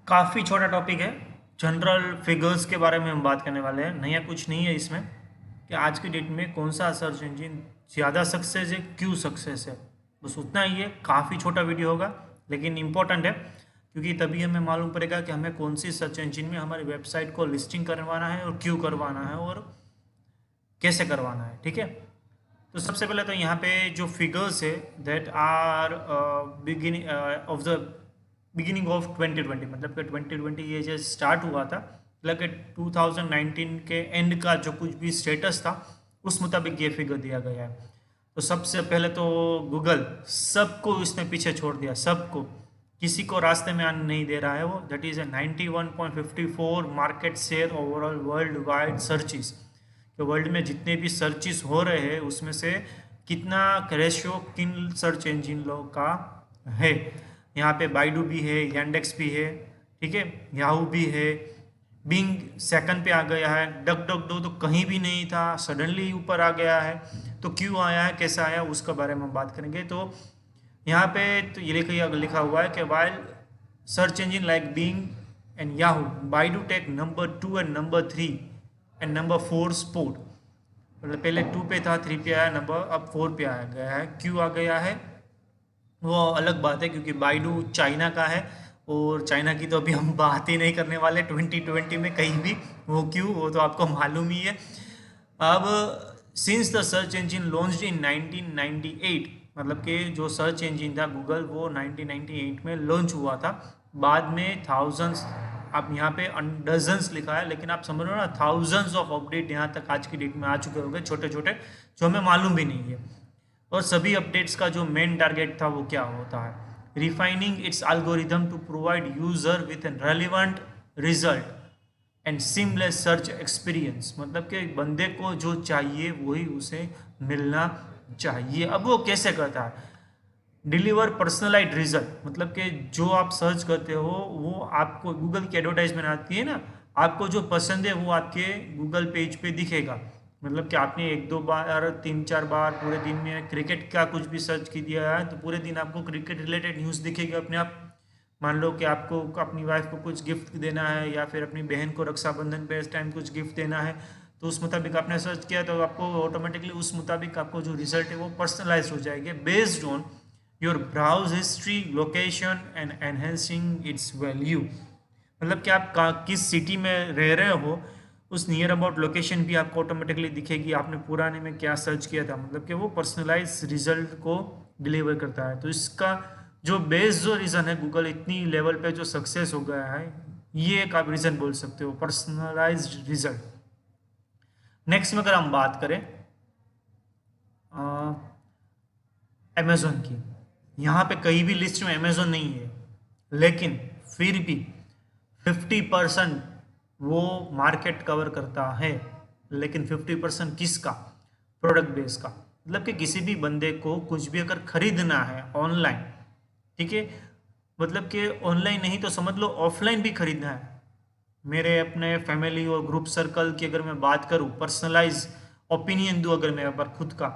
काफ़ी छोटा टॉपिक है। जनरल फिगर्स के बारे में हम बात करने वाले हैं। नया कुछ नहीं है इसमें कि आज की डेट में कौन सा सर्च इंजन ज़्यादा सक्सेस है, क्यों सक्सेस है। बस उतना ही है। काफ़ी छोटा वीडियो होगा लेकिन इम्पोर्टेंट है, क्योंकि तभी हमें मालूम पड़ेगा कि हमें कौन सी सर्च इंजन में हमारी वेबसाइट को लिस्टिंग करवाना है और क्यों करवाना है और कैसे करवाना है। ठीक है, तो सबसे पहले तो यहाँ पे जो फिगर्स है that are beginning of the beginning of 2020, मतलब कि 2020 ये जो स्टार्ट हुआ था, मतलब कि 2019 के एंड का जो कुछ भी स्टेटस था उस मुताबिक ये फिगर दिया गया है। तो सबसे पहले तो गूगल सबको इसने पीछे छोड़ दिया, सबको, किसी को रास्ते में आने नहीं दे रहा है वो। That is a 91.54 market share overall world wide searches. कि वर्ल्ड में जितने भी सर्चिस हो रहे हैं उसमें से कितना रेशियो किन सर्च इंजिन लोगों का है। यहाँ पे बाइडू भी है, यांडेक्स भी है, ठीक है, याहू भी है, बिंग सेकंड पे आ गया है, डक डक डो तो कहीं भी नहीं था, सडनली ऊपर आ गया है। तो क्यों आया है, कैसा आया, उसके बारे में हम बात करेंगे। तो यहाँ पे तो ये लिखा हुआ है कि while search engine like Bing and Yahoo, Baidu take number 2 and number 3 and number 4 sport. मतलब पहले 2 पे था, 3 पे आया नंबर, अब 4 पे आ गया है। क्यों आ गया है वो अलग बात है, क्योंकि बाइडू चाइना का है और चाइना की तो अभी हम बात ही नहीं करने वाले 2020 में कहीं भी। वो क्यों, वो तो आपको मालूम ही है। अब since the search engine launched in 1998, मतलब कि जो सर्च इंजन था गूगल वो 1998 में लॉन्च हुआ था। बाद में थाउजेंड्स, आप यहाँ पे डजन्स लिखा है लेकिन आप समझ रहे हो ना, थाउजेंड्स ऑफ अपडेट यहाँ तक आज की डेट में आ चुके होंगे, छोटे छोटे, जो हमें मालूम भी नहीं है। और सभी अपडेट्स का जो मेन टारगेट था वो क्या होता है, refining its algorithm to provide user with an relevant result and seamless search experience. मतलब कि बंदे को जो चाहिए वही उसे मिलना चाहिए। अब वो कैसे करता है, डिलीवर पर्सनलाइज रिजल्ट, मतलब कि जो आप सर्च करते हो वो आपको, गूगल की एडवर्टाइजमेंट आती है ना, आपको जो पसंद है वो आपके गूगल पेज पे दिखेगा। मतलब कि आपने एक दो बार, तीन चार बार पूरे दिन में क्रिकेट का कुछ भी सर्च की दिया है तो पूरे दिन आपको क्रिकेट रिलेटेड न्यूज़ दिखेगी अपने आप। मान लो कि आपको अपनी वाइफ को कुछ गिफ्ट देना है या फिर अपनी बहन को रक्षाबंधन पे इस टाइम कुछ गिफ्ट देना है, तो उस मुताबिक आपने सर्च किया तो आपको ऑटोमेटिकली उस मुताबिक आपको जो रिजल्ट है वो पर्सनलाइज हो जाएंगे based on your browse history, location and enhancing it's value. मतलब कि आप किस सिटी में रह रहे हो उस नियर अबाउट लोकेशन भी आपको ऑटोमेटिकली दिखेगी, आपने पुराने में क्या सर्च किया था। मतलब कि वो पर्सनलाइज रिजल्ट को डिलीवर करता है। तो इसका जो बेस जो रीज़न है, गूगल इतनी लेवल पे जो सक्सेस हो गया है, ये एक आप रीज़न बोल सकते हो, पर्सनलाइज्ड रिजल्ट। नेक्स्ट में अगर हम बात करें अमेजोन की, यहाँ पे कहीं भी लिस्ट में अमेजोन नहीं है, लेकिन फिर भी 50% वो मार्केट कवर करता है। लेकिन 50% किसका, प्रोडक्ट बेस का। मतलब कि किसी भी बंदे को कुछ भी अगर खरीदना है ऑनलाइन, ठीक है, मतलब कि ऑनलाइन नहीं तो समझ लो ऑफलाइन भी खरीदना है। मेरे अपने फैमिली और ग्रुप सर्कल की अगर मैं बात करूं, पर्सनलाइज ओपिनियन दूं अगर मैं अगर खुद का,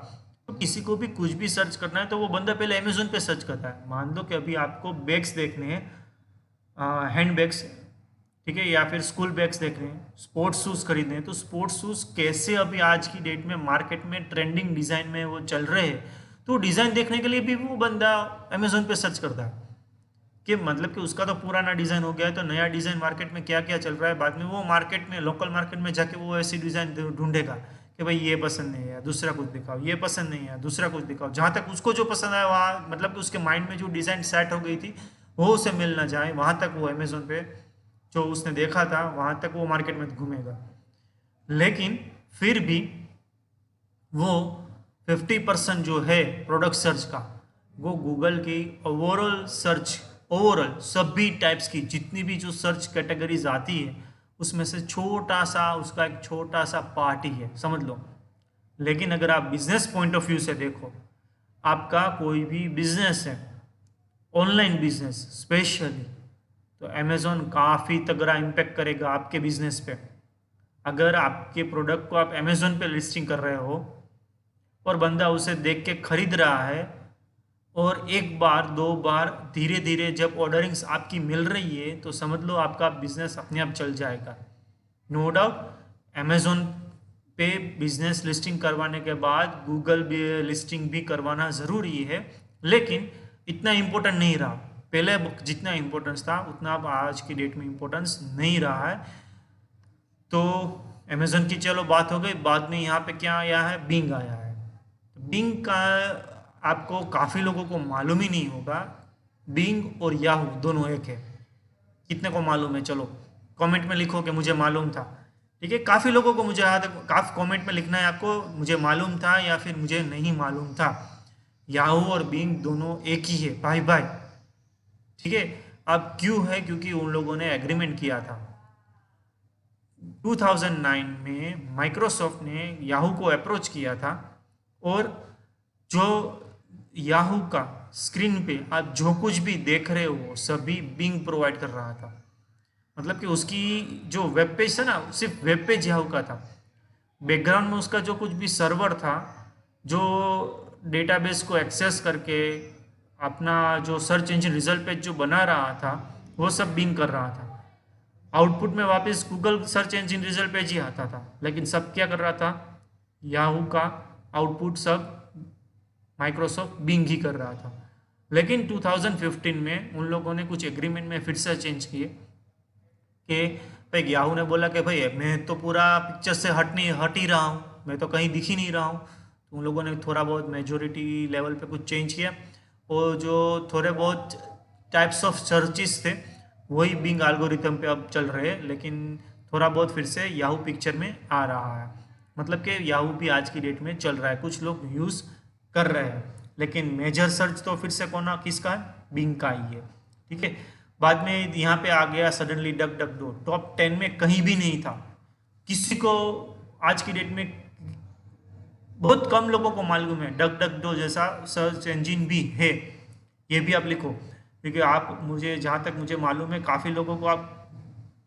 तो किसी को भी कुछ भी सर्च करना है तो वो बंदा पहले अमेजोन पे सर्च करता है। मान लो कि अभी आपको बैग्स देखने हैं, हैंड बैग्स, ठीक है, या फिर स्कूल बैग्स देख रहे हैं, स्पोर्ट्स शूज़ खरीदने हैं, तो स्पोर्ट्स शूज़ कैसे अभी आज की डेट में मार्केट में ट्रेंडिंग डिज़ाइन में वो चल रहे हैं, तो डिज़ाइन देखने के लिए भी वो बंदा अमेजोन पे सर्च करता है। कि मतलब कि उसका तो पुराना डिज़ाइन हो गया है तो नया डिज़ाइन मार्केट में क्या क्या चल रहा है, बाद में वो मार्केट में, लोकल मार्केट में जाके वो ऐसी डिज़ाइन ढूंढेगा कि भाई ये पसंद नहीं है दूसरा कुछ दिखाओ, ये पसंद नहीं है दूसरा कुछ दिखाओ, जहाँ तक उसको जो पसंद आया वहाँ, मतलब कि उसके माइंड में जो डिज़ाइन सेट हो गई थी वो उसे मिल ना जाए, वहाँ तक वो अमेजोन पे जो उसने देखा था वहाँ तक वो मार्केट में घूमेगा। लेकिन फिर भी वो 50% जो है प्रोडक्ट सर्च का, वो गूगल की ओवरऑल सर्च, ओवरऑल सभी टाइप्स की जितनी भी जो सर्च कैटेगरीज आती है उसमें से छोटा सा, उसका एक छोटा सा पार्ट ही है, समझ लो। लेकिन अगर आप बिजनेस पॉइंट ऑफ व्यू से देखो, आपका कोई भी बिजनेस है, ऑनलाइन बिजनेस स्पेशली, तो अमेजोन काफ़ी तगड़ा इम्पेक्ट करेगा आपके बिजनेस पे। अगर आपके प्रोडक्ट को आप अमेजोन पे लिस्टिंग कर रहे हो और बंदा उसे देख के खरीद रहा है, और एक बार दो बार धीरे धीरे जब ऑर्डरिंग्स आपकी मिल रही है तो समझ लो आपका बिजनेस अपने आप चल जाएगा। नो डाउट अमेजोन पे बिजनेस लिस्टिंग करवाने के बाद गूगल भी लिस्टिंग भी करवाना ज़रूरी है, लेकिन इतना इम्पोर्टेंट नहीं रहा। पहले जितना इम्पोर्टेंस था उतना अब आज की डेट में इम्पोर्टेंस नहीं रहा है। तो अमेजोन की चलो बात हो गई, बाद में यहाँ पे क्या आया है, बिंग आया है। बिंग का आपको काफ़ी लोगों को मालूम ही नहीं होगा। बिंग और याहू दोनों एक है। कितने को मालूम है चलो कमेंट में लिखो कि मुझे मालूम था। ठीक है, काफ़ी लोगों को मुझे याद है, काफ़ी कमेंट में लिखना है आपको मुझे मालूम था या फिर मुझे नहीं मालूम था। याहू और बिंग दोनों एक ही है, भाई भाई। ठीक है, अब क्यों है, क्योंकि उन लोगों ने एग्रीमेंट किया था। 2009 में माइक्रोसॉफ्ट ने याहू को अप्रोच किया था, और जो याहू का स्क्रीन पे आप जो कुछ भी देख रहे हो सभी बिंग प्रोवाइड कर रहा था। मतलब कि उसकी जो वेब पेज था ना, सिर्फ वेब पेज याहू का था। बैकग्राउंड में उसका जो कुछ भी सर्वर था, जो डेटाबेस को एक्सेस करके अपना जो सर्च इंजन रिजल्ट पेज जो बना रहा था वो सब बिंग कर रहा था। आउटपुट में वापस Google search engine result page ही आता था, लेकिन सब क्या कर रहा था, याहू का आउटपुट सब माइक्रोसॉफ्ट बिंग ही कर रहा था। लेकिन 2015 में उन लोगों ने कुछ एग्रीमेंट में फिर से चेंज किए कि भाई याहू ने बोला कि भाई मैं तो पूरा पिक्चर से हट ही रहा हूँ, मैं तो कहीं दिख ही नहीं रहा हूँ। तो उन लोगों ने थोड़ा बहुत मेजोरिटी लेवल पे कुछ चेंज किया, और जो थोड़े बहुत टाइप्स ऑफ सर्चिस थे वही बिंग एल्गोरिथम पे अब चल रहे हैं, लेकिन थोड़ा बहुत फिर से याहू पिक्चर में आ रहा है। मतलब कि याहू भी आज की डेट में चल रहा है, कुछ लोग यूज़ कर रहे हैं, लेकिन मेजर सर्च तो फिर से कौन किसका है, बिंग का ही है। ठीक है, बाद में यहाँ पे आ गया suddenly DuckDuckGo, top 10 में कहीं भी नहीं था। किसी को आज की डेट में बहुत कम लोगों को मालूम है डक डक डो जैसा सर्च इंजिन भी है। ये भी आप लिखो, क्योंकि आप मुझे जहाँ तक मुझे मालूम है काफ़ी लोगों को आप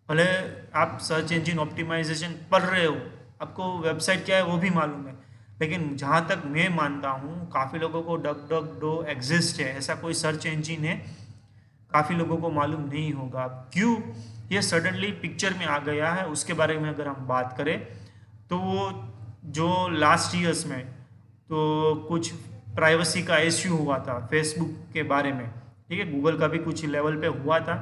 भले आप सर्च इंजन ऑप्टिमाइजेशन पढ़ रहे हो, आपको वेबसाइट क्या है वो भी मालूम है, लेकिन जहाँ तक मैं मानता हूँ काफ़ी लोगों को डक डक डो एग्जिस्ट है, ऐसा कोई सर्च इंजिन है, काफ़ी लोगों को मालूम नहीं होगा। क्यों ये सडनली पिक्चर में आ गया है उसके बारे में अगर हम बात करें, तो वो जो लास्ट ईयर्स में तो कुछ प्राइवेसी का इश्यू हुआ था फेसबुक के बारे में। ठीक है, गूगल का भी कुछ लेवल पे हुआ था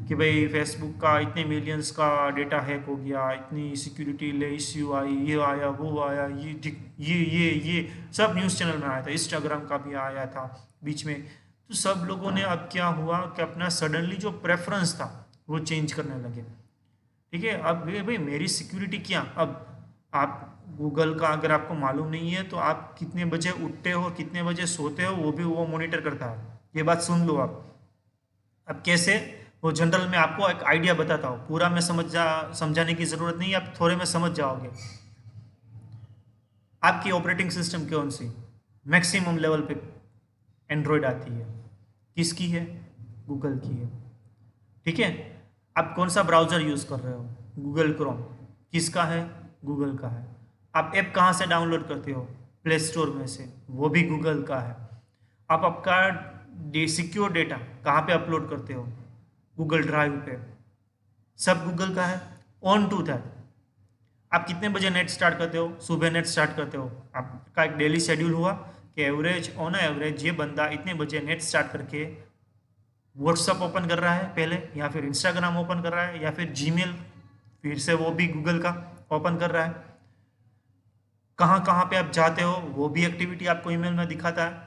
कि भाई फेसबुक का इतने मिलियंस का डेटा हैक हो गया, इतनी सिक्योरिटी ले इश्यू आई, ये आया वो आया, ये ठीक ये सब न्यूज़ चैनल में आया था, इंस्टाग्राम का भी आया था बीच में। तो सब लोगों ने अब क्या हुआ कि अपना सडनली जो प्रेफरेंस था वो चेंज करने लगे। ठीक है, अब ये भाई मेरी सिक्योरिटी क्या, अब आप गूगल का अगर आपको मालूम नहीं है तो आप कितने बजे उठते हो कितने बजे सोते हो वो भी वो मॉनिटर करता है। ये बात सुन लो आप। अब कैसे, वो जनरल में आपको एक आइडिया बताता हूँ, पूरा मैं समझाने की ज़रूरत नहीं है, आप थोड़े में समझ जाओगे। आपकी ऑपरेटिंग सिस्टम कौन सी मैक्सिमम लेवल पे एंड्रॉयड आती है, किसकी है, गूगल की है। ठीक है, आप कौन सा ब्राउज़र यूज़ कर रहे हो, गूगल क्रोम, किसका है, गूगल का है। आप ऐप कहाँ से डाउनलोड करते हो, प्ले स्टोर में से, वो भी गूगल का है। आप आपका सिक्योर डेटा कहाँ पे अपलोड करते हो, गूगल ड्राइव पे, सब गूगल का है। ऑन टू दैट, आप कितने बजे नेट स्टार्ट करते हो, सुबह नेट स्टार्ट करते हो, आपका एक डेली शेड्यूल हुआ कि एवरेज ऑन एवरेज ये बंदा इतने बजे नेट स्टार्ट करके व्हाट्सअप ओपन कर रहा है पहले, या फिर इंस्टाग्राम ओपन कर रहा है, या फिर जीमेल फिर से वो भी गूगल का ओपन कर रहा है। कहाँ कहाँ पे आप जाते हो वो भी एक्टिविटी आपको ईमेल में दिखाता है।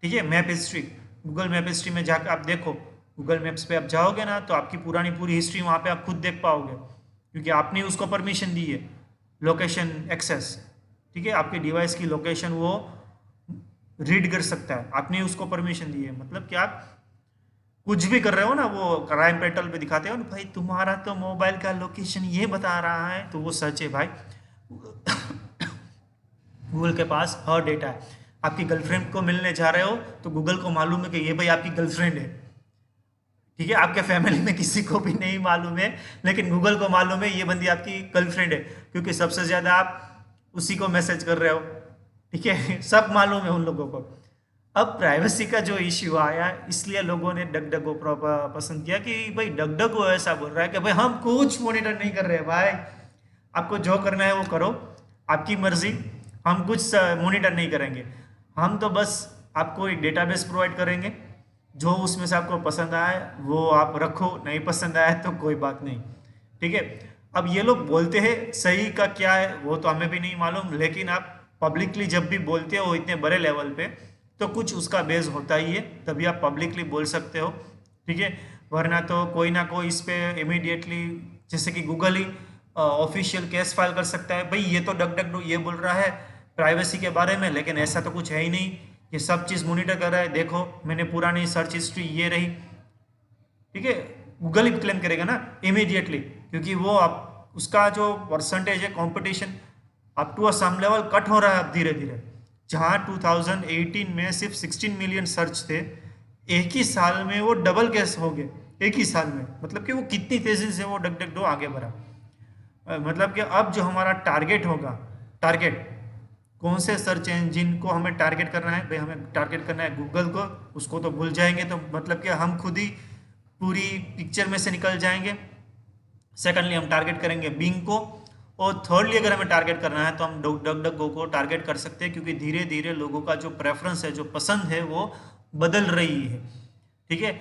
ठीक है, map history, Google map history में जाकर आप देखो, गूगल मैप्स पे आप जाओगे ना तो आपकी पुरानी पूरी हिस्ट्री वहाँ पे आप खुद देख पाओगे, क्योंकि आपने उसको परमिशन दी है लोकेशन एक्सेस। ठीक है, आपके डिवाइस की लोकेशन वो रीड कर सकता है, आपने उसको परमिशन दी है। मतलब कि आप कुछ भी कर रहे हो ना, वो क्राइम पेट्रोल पे दिखाते हो ना, भाई तुम्हारा तो मोबाइल का लोकेशन ये बता रहा है, तो वो सच है भाई। गूगल के पास हर डेटा है। आपकी गर्लफ्रेंड को मिलने जा रहे हो तो गूगल को मालूम है कि ये भाई आपकी गर्लफ्रेंड है। ठीक है, आपके फैमिली में किसी को भी नहीं मालूम है, लेकिन गूगल को मालूम है ये बंदी आपकी गर्लफ्रेंड है, क्योंकि सबसे ज़्यादा आप उसी को मैसेज कर रहे हो। ठीक है, सब मालूम है उन लोगों को। अब प्राइवेसी का जो इश्यू आया, इसलिए लोगों ने डगडगो पसंद किया कि भाई डगडगो ऐसा बोल रहा है कि भाई हम कुछ मॉनिटर नहीं कर रहे भाई, आपको जो करना है वो करो, आपकी मर्जी, हम कुछ मॉनिटर नहीं करेंगे। हम तो बस आपको एक डेटाबेस प्रोवाइड करेंगे, जो उसमें से आपको पसंद आए वो आप रखो, नहीं पसंद आए तो कोई बात नहीं। ठीक है। अब ये लोग बोलते हैं, सही का क्या है वो तो हमें भी नहीं मालूम, लेकिन आप पब्लिकली जब भी बोलते हो इतने बड़े लेवल पे, तो कुछ उसका बेस होता ही है, तभी आप पब्लिकली बोल सकते हो। ठीक है। वरना तो कोई ना कोई इस पे इमीडिएटली, जैसे कि गूगल ही ऑफिशियल केस फाइल कर सकता है, भाई ये तो डग डग ये बोल रहा है प्राइवेसी के बारे में, लेकिन ऐसा तो कुछ है ही नहीं, ये सब चीज़ मॉनिटर कर रहा है, देखो मैंने पुरानी सर्च हिस्ट्री ये रही। ठीक है। गूगल ही क्लेम करेगा ना इमीडिएटली, क्योंकि वो आप उसका जो परसेंटेज है competition up to a some level cut हो रहा है अब धीरे धीरे। जहाँ 2018 में सिर्फ 16 मिलियन सर्च थे, एक ही साल में वो डबल केस हो गए, एक ही साल में। मतलब कि वो कितनी तेजी से वो डग डग डो आगे बढ़ा। मतलब कि अब जो हमारा टारगेट होगा, टारगेट कौन से सर्च इंजिन को हमें टारगेट करना है, भाई हमें टारगेट करना है गूगल को, उसको तो भूल जाएंगे तो मतलब कि हम खुद ही पूरी पिक्चर में से निकल जाएंगे। सेकंडली हम टारगेट करेंगे बिंग को, और थर्डली अगर हमें टारगेट करना है तो हम डग डग गो को टारगेट कर सकते हैं, क्योंकि धीरे धीरे लोगों का जो प्रेफरेंस है, जो पसंद है, वो बदल रही है। ठीक है।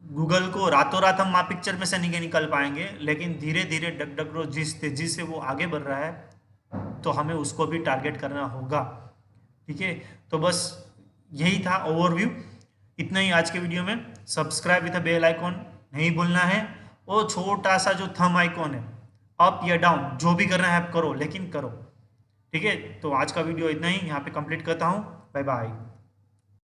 गूगल को रातों रात हम वहाँ पिक्चर में से नहीं निकल पाएंगे, लेकिन धीरे धीरे डग डग गो जिस तेजी से वो आगे बढ़ रहा है, तो हमें उसको भी टारगेट करना होगा। ठीक है। तो बस यही था ओवरव्यू, इतना ही आज के वीडियो में। सब्सक्राइब विद बेल आइकॉन नहीं भूलना है, और छोटा सा जो थंब आइकॉन है, अप या डाउन जो भी करना है आप करो, लेकिन करो। ठीक है। तो आज का वीडियो इतना ही, यहाँ पे कंप्लीट करता हूँ। Bye bye.